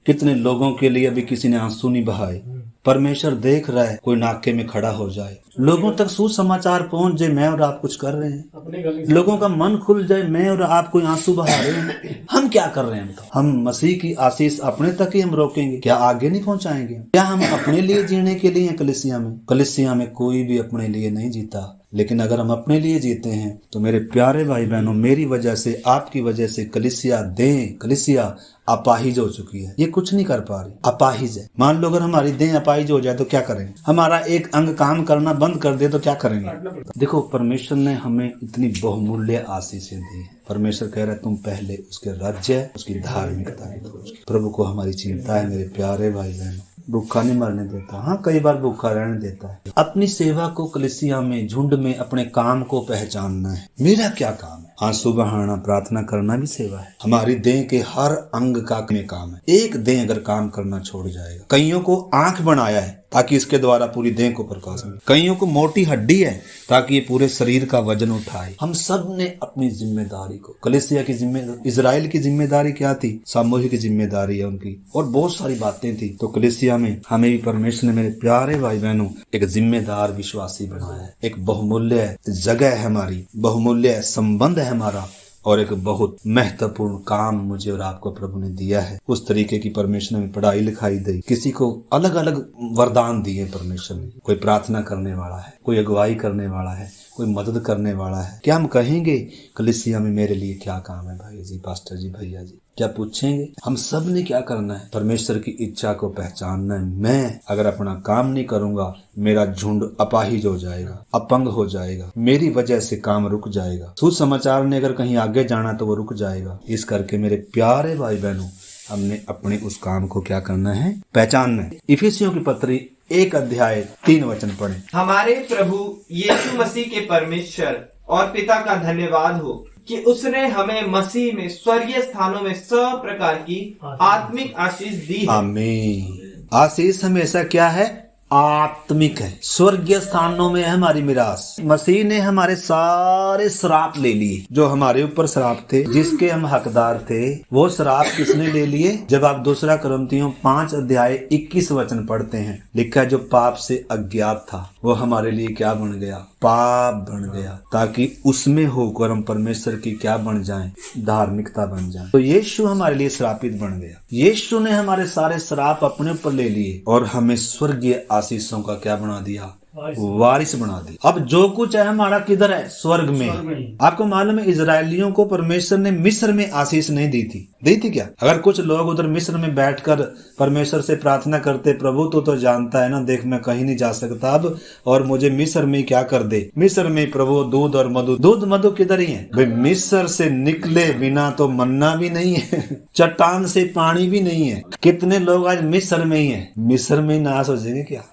S1: कितने लोगों के लिए अभी किसी ने आंसू नहीं बहाए। परमेश्वर देख रहा है, कोई नाके में खड़ा हो जाए, लोगों तक सुसमाचार पहुंच जाए, मैं और आप कुछ कर रहे हैं, लोगों का मन खुल जाए, मैं और आप कोई आंसू बहा रहे हैं। हम क्या कर रहे हैं? हम मसीह की आशीष अपने तक ही हम रोकेंगे, क्या आगे नहीं पहुंचाएंगे? क्या हम अपने लिए जीने के लिए कलीसिया में? कलीसिया में कोई भी अपने लिए नहीं जीता, लेकिन अगर हम अपने लिए जीते हैं तो मेरे प्यारे भाई बहनों, मेरी वजह से, आपकी वजह से कलीसिया अपाहिज हो चुकी है। ये कुछ नहीं कर पा रही, अपाहिज है। मान लो अगर हमारी देह अपाहिज हो जाए तो क्या करेंगे? हमारा एक अंग काम करना बंद कर दे तो क्या करेंगे? देखो, परमेश्वर ने हमें इतनी बहुमूल्य आशीषें दी है। परमेश्वर कह रहा है तुम पहले उसके राज्य, उसकी धार्मिकता की खोज। प्रभु को हमारी चिंता है मेरे प्यारे भाई बहनों। भूखा नहीं मरने देता, हाँ कई बार भूखा रहने देता है। अपनी सेवा को कलीसिया में, झुंड में, अपने काम को पहचानना है। मेरा क्या काम है? आंसू बहाना, प्रार्थना करना भी सेवा है। हमारी देह के हर अंग का काम है। एक देह अगर काम करना छोड़ जाएगा, कईयों को आंख बनाया है ताकि इसके द्वारा पूरी देह को प्रकाश मिले, कईयों को मोटी हड्डी है ताकि ये पूरे शरीर का वजन उठाए। हम सब ने अपनी जिम्मेदारी को, कलीसिया की जिम्मेदारी, इजराइल की जिम्मेदारी क्या थी? सामूहिक जिम्मेदारी है उनकी, और बहुत सारी बातें थी। तो कलीसिया में हमें भी परमेश्वर ने, मेरे प्यारे भाई बहनों, एक जिम्मेदार विश्वासी बनाया है। एक बहुमूल्य जगह है हमारी, बहुमूल्य संबंध है हमारा, और एक बहुत महत्वपूर्ण काम मुझे और आपको प्रभु ने दिया है। उस तरीके की परमेश्वर ने पढ़ाई लिखाई दी, किसी को अलग अलग वरदान दिए परमेश्वर ने। कोई प्रार्थना करने वाला है, कोई अगुवाई करने वाला है, कोई मदद करने वाला है। क्या हम कहेंगे कलीसिया में मेरे लिए क्या काम है भाई जी, पास्टर जी, भैया जी? क्या पूछेंगे? हम सब ने क्या करना है? परमेश्वर की इच्छा को पहचानना है। मैं अगर अपना काम नहीं करूंगा, मेरा झुंड अपाहिज हो जाएगा, अपंग हो जाएगा, मेरी वजह से काम रुक जाएगा। सुसमाचार ने अगर कहीं आगे जाना तो वो रुक जाएगा। इस करके मेरे प्यारे भाई बहनों, हमने अपने उस काम को क्या करना है? पहचानना है। इफिसियों की पत्री 1 अध्याय 3 वचन पढ़ें।
S2: हमारे प्रभु यीशु मसीह के परमेश्वर और पिता का धन्यवाद हो कि उसने हमें मसीह में स्वर्गीय स्थानों में सब प्रकार की आत्मिक आशीष दी है।
S1: आमीन। आशीष हमेशा क्या है? आत्मिक है। स्वर्गीय स्थानों में है हमारी मिरास। मसीह ने हमारे सारे श्राप ले लिए, जो हमारे ऊपर श्राप थे, जिसके हम हकदार थे, वो श्राप किसने ले लिए? जब आप 2 कुरिन्थियों 5 अध्याय 21 वचन पढ़ते हैं, लिखा है जो पाप से अज्ञात था वो हमारे लिए क्या बन गया? पाप बन गया, ताकि उसमें होकर हम परमेश्वर की क्या बन जाएं? धार्मिकता बन जाएं। तो यीशु हमारे लिए श्रापित बन गया। यीशु ने हमारे सारे श्राप अपने ऊपर ले लिए और हमें स्वर्गीय आशीषों का क्या बना दिया? वारिस बना दी। अब जो कुछ है हमारा किधर है? स्वर्ग में। आपको मालूम है इजरायलियों को परमेश्वर ने मिस्र में आशीष नहीं दी थी? दी थी क्या? अगर कुछ लोग उधर मिस्र में बैठकर परमेश्वर से प्रार्थना करते, प्रभु तो जानता है ना, देख मैं कहीं नहीं जा सकता अब, और मुझे मिस्र में क्या कर दे? मिस्र में प्रभु दूध और मधु, दूध मधु किधर ही है भाई? मिस्र से निकले बिना तो मन्ना भी नहीं है, चट्टान से पानी भी नहीं है। कितने लोग आज मिस्र में ही है। मिस्र में नाश हो जाएंगे क्या?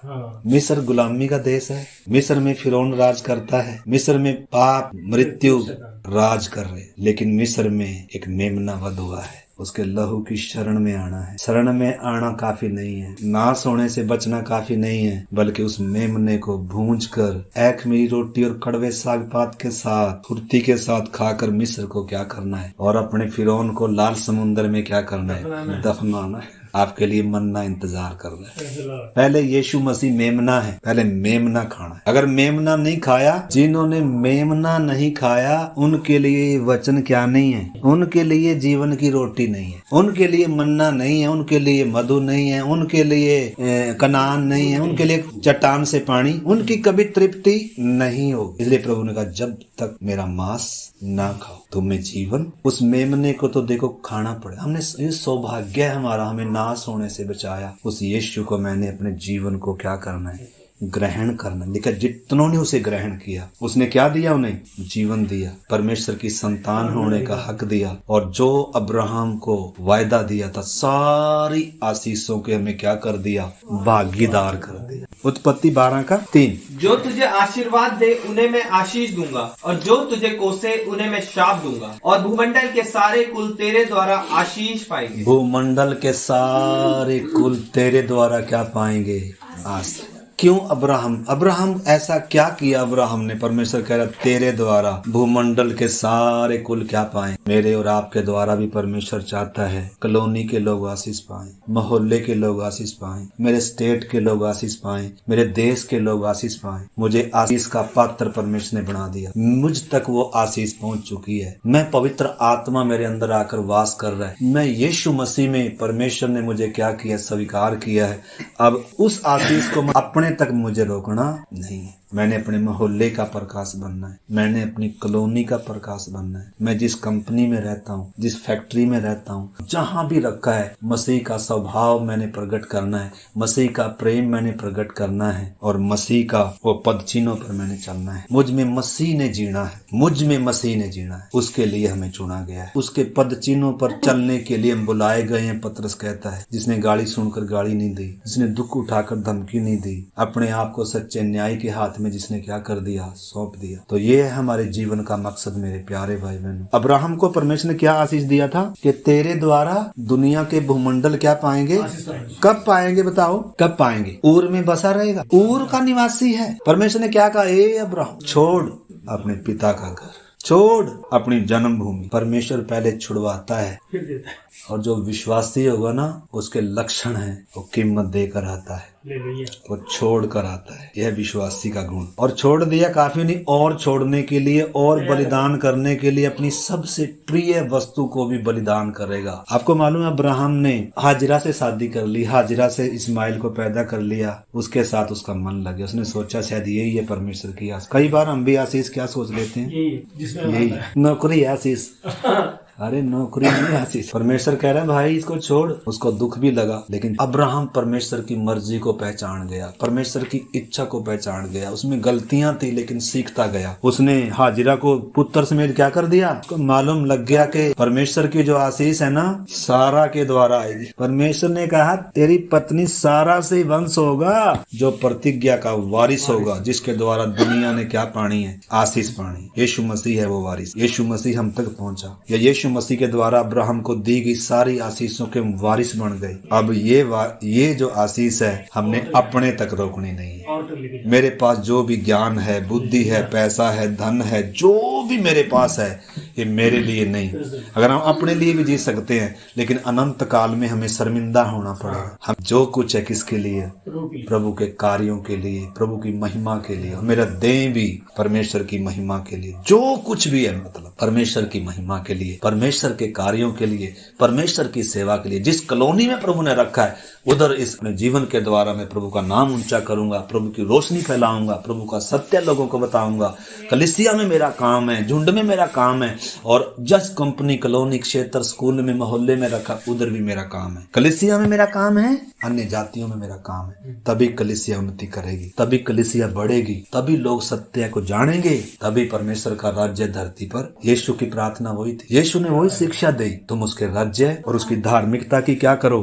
S1: मिस्र गुलामी का देश है। मिस्र में फिरौन राज करता है। मिस्र में पाप मृत्यु राज कर रहे, लेकिन मिस्र में एक मेमना वध हुआ है। उसके लहू की शरण में आना है। शरण में आना काफी नहीं है, नाश होने से बचना काफी नहीं है, बल्कि उस मेमने को भूंज कर एक मेरी रोटी और कड़वे साग पात के साथ, फुर्ती के साथ खाकर मिस्र को क्या करना है? और अपने फिरौन को लाल समुद्र में क्या करना है? दफनाना है। आपके लिए मन्ना इंतजार कर रहा है। पहले यीशु मसीह मेमना है, पहले मेमना खाना है। अगर मेमना नहीं खाया, जिन्होंने मेमना नहीं खाया उनके लिए वचन क्या नहीं है, उनके लिए जीवन की रोटी नहीं है, उनके लिए मन्ना नहीं है, उनके लिए मधु नहीं है, उनके लिए कनान नहीं है, उनके लिए चट्टान से पानी, उनकी कभी तृप्ति नहीं होगी। इसलिए प्रभु ने कहा जब तक मेरा मांस ना खाओ तुम्हें जीवन। उस मेमने को तो देखो खाना पड़े। हमने ये सौभाग्य है हमारा, हमें नाश होने से बचाया। उस यीशु को मैंने अपने जीवन को क्या करना है, ग्रहण करना। देखा जितनों ने उसे ग्रहण किया, उसने क्या दिया, उन्हें जीवन दिया, परमेश्वर की संतान होने का हक दिया, और जो अब्राहम को वायदा दिया था सारी आशीषों के हमें क्या कर दिया, भागीदार कर दिया। उत्पत्ति 12:3।
S2: जो तुझे आशीर्वाद दे उन्हें मैं आशीष दूंगा, और जो तुझे कोसे उन्हें मैं शाप दूंगा, और भूमंडल के सारे कुल तेरे द्वारा आशीष पाएंगे।
S1: भूमंडल के सारे कुल तेरे द्वारा क्या पाएंगे, आशीष। क्यों अब्राहम ऐसा क्या किया अब्राहम ने? परमेश्वर कह रहा तेरे द्वारा भूमंडल के सारे कुल क्या पाएं। मेरे और आपके द्वारा भी परमेश्वर चाहता है कॉलोनी के लोग आशीष पाएं, मोहल्ले के लोग आशीष पाएं, मेरे स्टेट के लोग आशीष पाएं, मेरे देश के लोग आशीष पाएं। मुझे आशीष का पात्र परमेश्वर ने बना दिया, मुझ तक वो आशीष पहुंच चुकी है। मैं पवित्र आत्मा मेरे अंदर आकर वास कर रहा है। मैं यीशु मसीह में परमेश्वर ने मुझे क्या किया, स्वीकार किया है। अब उस आशीष को अपने तक मुझे रोकना नहीं। मैंने अपने मोहल्ले का प्रकाश बनना है, मैंने अपनी कॉलोनी का प्रकाश बनना है। मैं जिस कंपनी में रहता हूँ, जिस फैक्ट्री में रहता हूँ, जहाँ भी रखा है, मसीह का स्वभाव मैंने प्रकट करना है, मसीह का प्रेम मैंने प्रकट करना है, और मसीह का वो पद चिन्हों पर मैंने चलना है। मुझ में मसीह ने जीना है, मुझ में मसीह ने जीना है, उसके लिए हमें चुना गया है। उसके पद चिन्हों पर चलने के लिए हम बुलाए गए हैं। पत्रस कहता है जिसने गाली सुनकर गाली नहीं दी, जिसने दुख उठाकर धमकी नहीं दी, अपने आप को सच्चे न्याय के हाथ में जिसने क्या कर दिया, सौंप दिया। तो ये है हमारे जीवन का मकसद मेरे प्यारे भाई बहनों। अब्राहम को परमेश्वर ने क्या आशीष दिया था कि तेरे द्वारा दुनिया के भूमंडल क्या पाएंगे, कब पाएंगे बताओ, कब पाएंगे? ऊर में बसा रहेगा, ऊर का निवासी है। परमेश्वर ने क्या कहा, ए अब्राहम छोड़ अपने पिता का घर, छोड़ अपनी जन्मभूमि। परमेश्वर पहले छुड़वाता है, और जो विश्वासी होगा ना उसके लक्षण है, वो कीमत देकर आता है, वो छोड़ कर आता है। यह विश्वासी का गुण। और छोड़ दिया काफी नहीं, और छोड़ने के लिए और बलिदान करने के लिए अपनी सबसे प्रिय वस्तु को भी बलिदान करेगा। आपको मालूम है अब्राहम ने हाजिरा से शादी कर ली, हाजिरा से इस्माइल को पैदा कर लिया, उसके साथ उसका मन लग गया। उसने सोचा शायद यही है परमेश्वर की आशीष। कई बार हम भी आशीष क्या सोच लेते हैं, यही नौकरी आशीष। अरे नौकरी नहीं आशीष। परमेश्वर कह रहा है भाई इसको छोड़। उसको दुख भी लगा, लेकिन अब्राहम परमेश्वर की मर्जी को पहचान गया, परमेश्वर की इच्छा को पहचान गया। उसमें गलतियां थी लेकिन सीखता गया। उसने हाजिरा को पुत्र समेत क्या कर दिया। उसको मालूम लग गया कि परमेश्वर की जो आशीष है ना सारा के द्वारा आएगी। परमेश्वर ने कहा तेरी पत्नी सारा से वंश होगा, जो प्रतिज्ञा का वारिस होगा, जिसके द्वारा दुनिया ने क्या पानी है, आशीष पानी। यीशु मसीह है वो वारिस। यीशु मसीह हम तक पहुंचा, या यीशु मसीह के द्वारा अब्राहम को दी गई सारी आशीषों के वारिस बन गए। अब ये जो आशीष है हमने अपने तक रोकनी नहीं है। मेरे पास जो भी ज्ञान है, बुद्धि है, पैसा है, धन है, जो भी मेरे पास है, ये मेरे लिए नहीं। अगर हम अपने लिए भी जी सकते हैं, लेकिन अनंत काल में हमें शर्मिंदा होना पड़ेगा। हम जो कुछ है किसके लिए, प्रभु के कार्यों के लिए, प्रभु की महिमा के लिए। मेरा देह भी परमेश्वर की महिमा के लिए, जो कुछ भी है मतलब परमेश्वर की महिमा के लिए, परमेश्वर के कार्यों के लिए, परमेश्वर की सेवा के लिए। जिस कॉलोनी में प्रभु ने रखा है उधर इस अपने जीवन के द्वारा मैं प्रभु का नाम ऊंचा करूंगा, प्रभु की रोशनी फैलाऊंगा, प्रभु का सत्य लोगों को बताऊंगा। कलीसिया में मेरा काम है, झुंड में मेरा काम है, और जिस कंपनी, कॉलोनी, क्षेत्र, स्कूल में, मोहल्ले में रखा उधर भी मेरा काम है। कलीसिया में मेरा काम है, अन्य जातियों में मेरा काम है। तभी कलीसिया उन्नति करेगी, तभी कलीसिया बढ़ेगी, तभी लोग सत्य को जानेंगे, तभी परमेश्वर का राज्य धरती पर। यीशु की प्रार्थना वही थी, यीशु ने वही शिक्षा दी, तुम उसके राज्य और उसकी धार्मिकता की क्या करो,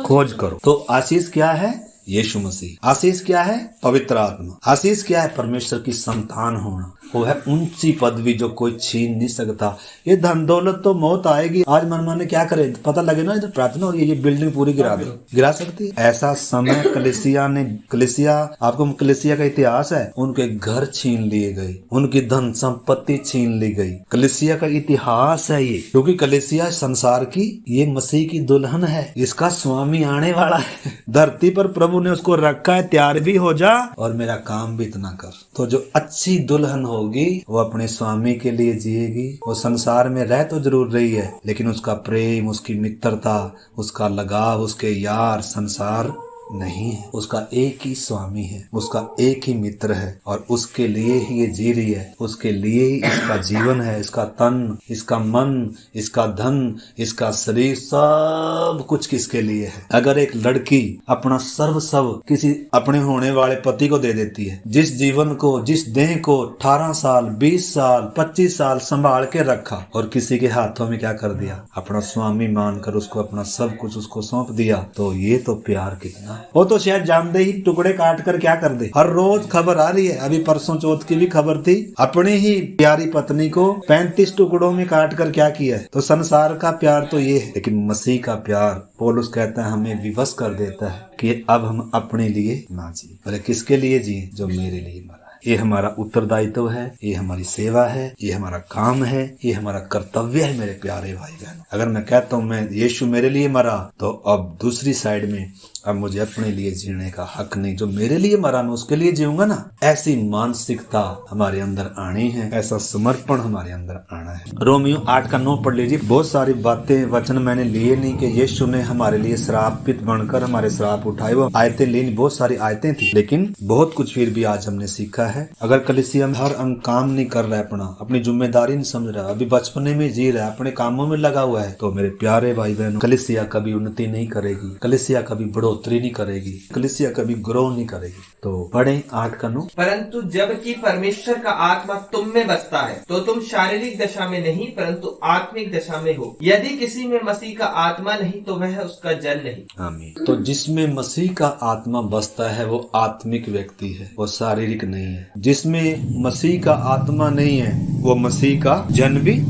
S1: खोज करो। तो आशीष क्या है, यीशु मसीह। आशीष क्या है, पवित्र आत्मा। आशीष क्या है, परमेश्वर की संतान होना। वो है ऊंची पदवी जो कोई छीन नहीं सकता। ये धन दौलत तो मौत आएगी, आज मनमाने क्या करे, पता लगे ना इधर प्रार्थना हो रही है, ये बिल्डिंग पूरी गिरा दे, गिरा सकती है। ऐसा समय कलीसिया आपको कलीसिया का इतिहास है, उनके घर छीन लिए गए, उनकी धन संपत्ति छीन ली गई। कलीसिया का इतिहास है ये, क्योंकि कलीसिया संसार की, ये मसीह की दुल्हन है, इसका स्वामी आने वाला है। धरती पर प्रभु ने उसको रखा है, तैयार भी हो जा और मेरा काम भी इतना कर। तो जो अच्छी दुल्हन होगी वो अपने स्वामी के लिए जिएगी। वो संसार में रह तो जरूर रही है, लेकिन उसका प्रेम, उसकी मित्रता, उसका लगाव, उसके यार संसार नहीं है। उसका एक ही स्वामी है, उसका एक ही मित्र है, और उसके लिए ही ये जी रही है, उसके लिए ही इसका जीवन है। इसका तन, इसका मन, इसका धन, इसका शरीर, सब कुछ किसके लिए है। अगर एक लड़की अपना सर्वस्व किसी अपने होने वाले पति को दे देती है, जिस जीवन को, जिस देह को 18 साल, 20 साल, 25 साल संभाल के रखा, और किसी के हाथों में क्या कर दिया, अपना स्वामी मानकर उसको अपना सब कुछ उसको सौंप दिया, तो ये तो प्यार कितना। वो तो शायद जानते ही टुकड़े काट कर क्या कर दे। हर रोज खबर आ रही है, अभी परसों चौथ की भी खबर थी, अपनी ही प्यारी पत्नी को 35 टुकड़ों में काट कर क्या किया है। तो संसार का प्यार तो ये है, लेकिन मसीह का प्यार, पौलुस कहता है, हमें विवश कर देता है कि अब हम अपने लिए ना जिए, बोले किसके लिए जिए, जो मेरे लिए मरा। ये हमारा उत्तरदायित्व है, ये हमारी सेवा है, ये हमारा काम है, ये हमारा कर्तव्य है मेरे प्यारे भाई बहन। अगर मैं कहता हूँ मैं यीशु मेरे लिए मरा, तो अब दूसरी साइड में अब मुझे अपने लिए जीने का हक नहीं। जो मेरे लिए मरा मैं उसके लिए जीऊंगा ना। ऐसी मानसिकता हमारे अंदर आनी है, ऐसा समर्पण हमारे अंदर आना है। रोमियो 8:9 पढ़ लीजिए। बहुत सारी बातें, वचन मैंने लिए नहीं कि यीशु ने हमारे लिए श्रापित बनकर हमारे श्राप उठाए, वो आयतें लेनी, बहुत सारी आयतें थी, लेकिन बहुत कुछ फिर भी आज हमने सीखा है। अगर कलीसिया में हर अंग काम नहीं कर रहा है, अपनी जिम्मेदारी नहीं समझ रहा, अभी बचपने में जी रहा है, अपने कामों में लगा हुआ है, तो मेरे प्यारे भाई बहनों, कलीसिया कभी उन्नति नहीं करेगी, कलीसिया कभी बढ़ोतरी नहीं करेगी, कलीसिया कभी ग्रो नहीं करेगी। तो पढ़े 8:9।
S2: परंतु जबकि परमेश्वर का आत्मा तुम में बसता है, तो तुम शारीरिक दशा में नहीं परंतु आत्मिक दशा में हो। यदि किसी में मसीह का आत्मा नहीं तो वह उसका जन नहीं।
S1: आमीन। तो जिसमें मसीह का आत्मा बसता है वो आत्मिक व्यक्ति है, वो शारीरिक नहीं है। जिसमें मसीह का आत्मा नहीं है वो मसीह का जन भी,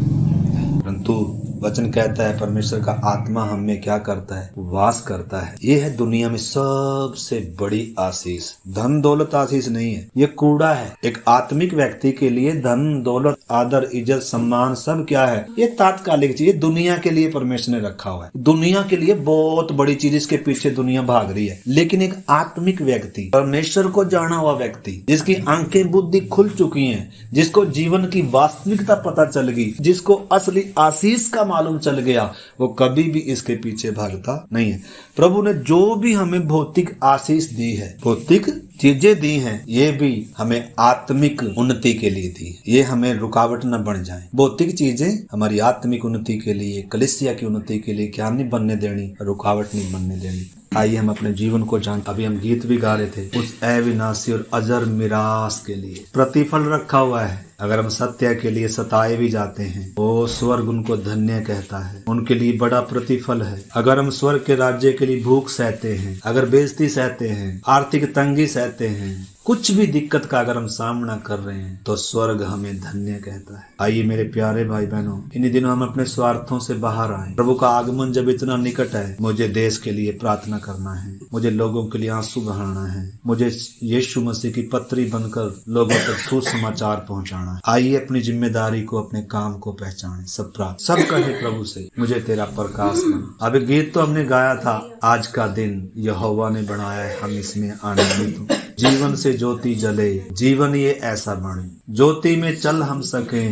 S1: परंतु वचन कहता है परमेश्वर का आत्मा हम में क्या करता है, वास करता है। ये है दुनिया में सबसे बड़ी आशीष। धन दौलत आशीष नहीं है, ये कूड़ा है। एक आत्मिक व्यक्ति के लिए धन दौलत, आदर, इज्जत, सम्मान सब क्या है, ये तात्कालिक चीज, दुनिया के लिए परमेश्वर ने रखा हुआ है। दुनिया के लिए बहुत बड़ी चीज, इसके पीछे दुनिया भाग रही है। लेकिन एक आत्मिक व्यक्ति, परमेश्वर को जाना हुआ व्यक्ति, जिसकी आंखें बुद्धि खुल चुकी है, जिसको जीवन की वास्तविकता पता चल गई, जिसको असली आशीष का मालूम चल गया, वो कभी भी इसके पीछे भागता नहीं है। प्रभु ने जो भी हमें भौतिक आशीष दी है, भौतिक चीजें दी हैं, ये भी हमें आत्मिक उन्नति के लिए दी। ये हमें रुकावट न बन जाए। भौतिक चीजें हमारी आत्मिक उन्नति के लिए, कलीसिया की उन्नति के लिए क्या नहीं बनने देनी, रुकावट नहीं बनने देनी। आइए हम अपने जीवन को जानते। अभी हम गीत भी गा रहे थे, उस अविनाशी और अजर मिरास के लिए प्रतिफल रखा हुआ है। अगर हम सत्य के लिए सताए भी जाते हैं, वो स्वर्ग उनको धन्य कहता है, उनके लिए बड़ा प्रतिफल है। अगर हम स्वर्ग के राज्य के लिए भूख सहते हैं, अगर बेइज्जती सहते हैं, आर्थिक तंगी सहते हैं, कुछ भी दिक्कत का अगर हम सामना कर रहे हैं, तो स्वर्ग हमें धन्य कहता है। आइए मेरे प्यारे भाई बहनों, इन दिनों हम अपने स्वार्थों से बाहर आए। प्रभु का आगमन जब इतना निकट है, मुझे देश के लिए प्रार्थना करना है, मुझे लोगों के लिए आंसू बहाना है, मुझे यीशु मसीह की पत्री बनकर लोगों तक सुसमाचार पहुंचाना है। आइए अपनी जिम्मेदारी को, अपने काम को पहचाने। सब कहे प्रभु से, मुझे तेरा प्रकाश बना। अभी गीत तो हमने गाया था, आज का दिन यहोवा ने बनाया है, हम इसमें आनंदित हो। जीवन से ज्योति जले, जीवन ये ऐसा बने, ज्योति में चल हम सके,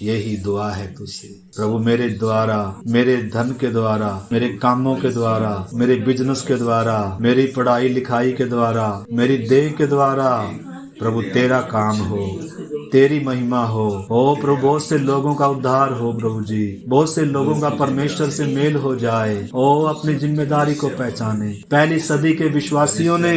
S1: यही दुआ है तुझसे। प्रभु मेरे द्वारा, मेरे धन के द्वारा, मेरे कामों के द्वारा, मेरे बिजनेस के द्वारा, मेरी पढ़ाई लिखाई के द्वारा, मेरी देह के द्वारा, प्रभु तेरा काम हो, तेरी महिमा हो। ओ प्रभु बहुत से लोगों का उद्धार हो, प्रभु जी बहुत से लोगों का परमेश्वर से मेल हो जाए। ओ अपनी जिम्मेदारी को पहचाने। पहली सदी के विश्वासियों ने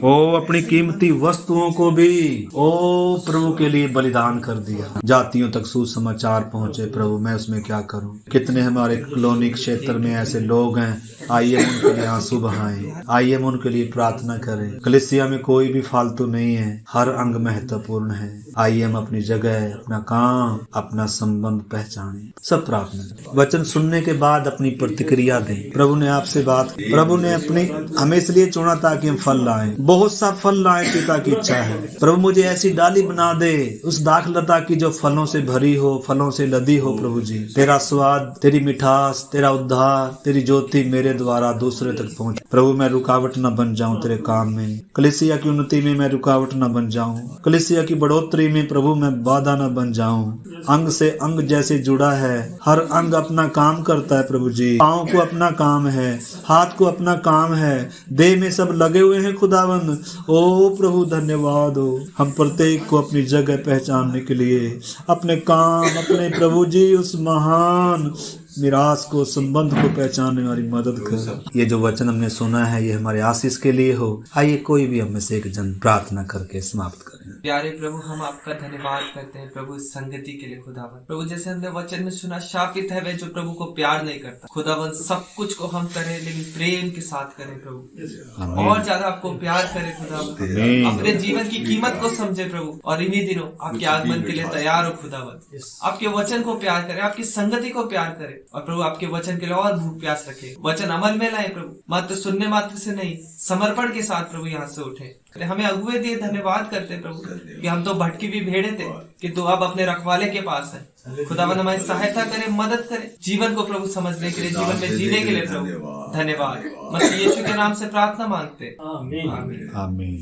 S1: ओ अपनी कीमती वस्तुओं को भी ओ प्रभु के लिए बलिदान कर दिया। जातियों तक सुसमाचार पहुंचे। प्रभु मैं उसमें क्या करूं। कितने हमारे कॉलोनी क्षेत्र में ऐसे लोग हैं, आइए हम उनके लिए आंसू बहाएं, आइए हम उनके लिए प्रार्थना करें। कलीसिया में कोई भी फालतू नहीं है, हर अंग महत्वपूर्ण है। आइए आइए हम अपनी जगह, अपना काम, अपना संबंध पहचाने। सब प्रार्थना करें। वचन सुनने के बाद अपनी प्रतिक्रिया दें। प्रभु ने आपसे बात, प्रभु ने अपने हमें इसलिए चुना ताकि हम फल लाएं, बहुत सा फल लाएं। पिता की इच्छा है प्रभु मुझे ऐसी डाली बना दे, उस दाखलता की जो फलों से भरी हो, फलों से लदी हो। प्रभु जी तेरा स्वाद, तेरी मिठास, तेरा उद्धार, तेरी ज्योति मेरे द्वारा दूसरे तक पहुंचे। प्रभु मैं रुकावट न बन जाऊं तेरे काम में, कलीसिया की उन्नति में मैं रुकावट न बन जाऊं, कलीसिया की बढ़ोतरी में प्रभु मैं बाधा न बन जाऊं। अंग से अंग जैसे जुड़ा है, हर अंग अपना काम करता है। प्रभु जी पाँव को अपना काम है, हाथ को अपना काम है, देह में सब लगे हुए हैं खुदावंद। ओ प्रभु धन्यवाद हो, हम प्रत्येक को अपनी जगह पहचानने के लिए अपने काम, अपने प्रभु जी उस महान मिरास को, संबंध को पहचानने वाली मदद कर। ये जो वचन हमने सुना है ये हमारे आशीष के लिए हो। आइए कोई भी हमें से एक जन प्रार्थना करके समाप्त करें।
S2: प्यारे प्रभु हम आपका धन्यवाद करते हैं प्रभु इस संगति के लिए खुदावन। प्रभु जैसे हमने वचन में सुना, शापित है वह जो प्रभु को प्यार नहीं करता। खुदावन सब कुछ को हम करें लेकिन प्रेम के साथ करें प्रभु, और ज्यादा आपको प्यार करें खुदावन, अपने जीवन की कीमत को समझे प्रभु, और इन्हीं दिनों आपके आगमन के लिए तैयार हो खुदावन। आपके वचन को प्यार करें, आपकी संगति को प्यार करें, और प्रभु आपके वचन के लिए और भूख प्यास रखे। वचन अमल में लाए प्रभु, मात्र सुनने मात्र से नहीं, समर्पण के साथ प्रभु यहाँ से उठे। हमें अगुए दिए, धन्यवाद करते प्रभु कि हम तो भटकी भी भेड़े थे कि तू अब अपने रखवाले के पास है। खुदावन हमारी सहायता करे, मदद करे जीवन को प्रभु समझने के लिए, जीवन में जीने के लिए प्रभु। धन्यवाद। मसीह यीशु के नाम से प्रार्थना मांगते। आमीन।
S1: आमीन।